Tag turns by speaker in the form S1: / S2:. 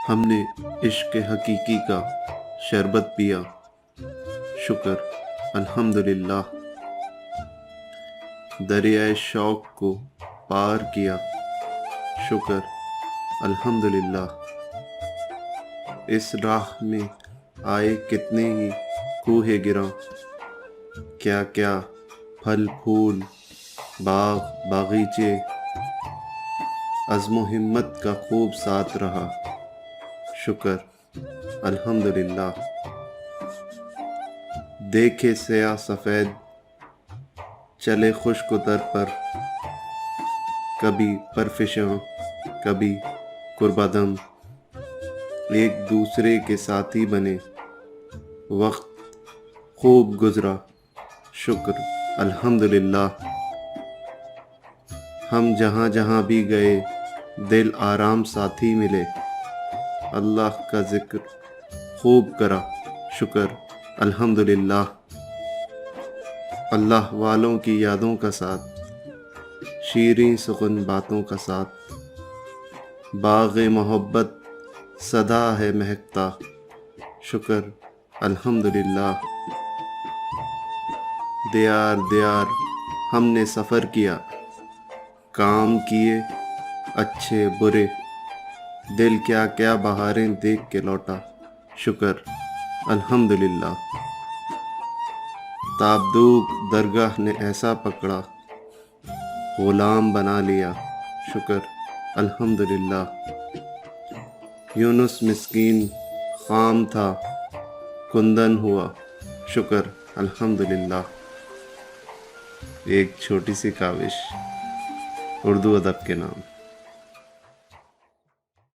S1: ہم نے عشق حقیقی کا شربت پیا، شکر الحمدللہ۔ دریائے شوق کو پار کیا، شکر الحمدللہ۔ اس راہ میں آئے کتنے ہی کوہ گراں، کیا کیا پھل پھول باغ باغیچے، عزم و ہمت کا خوب ساتھ رہا، شکر الحمدللہ۔ دیکھے سیاہ سفید چلے خشک و تر پر، کبھی پرفشاں کبھی قربادم، ایک دوسرے کے ساتھی بنے، وقت خوب گزرا، شکر الحمدللہ۔ ہم جہاں جہاں بھی گئے دل آرام ساتھی ملے، اللہ کا ذکر خوب کرا، شکر الحمدللہ۔ اللہ والوں کی یادوں کا ساتھ، شیریں سخن باتوں کا ساتھ، باغ محبت سدا ہے مہکتا، شکر الحمدللہ۔ دیار دیار ہم نے سفر کیا، کام کیے اچھے برے، دل کیا کیا بہاریں دیکھ کے لوٹا، شکر الحمدللہ۔ تابدوک درگاہ نے ایسا پکڑا، غلام بنا لیا، شکر الحمدللہ۔ یونس مسکین خام تھا، کندن ہوا، شکر الحمدللہ۔ ایک چھوٹی سی کاوش اردو ادب کے نام۔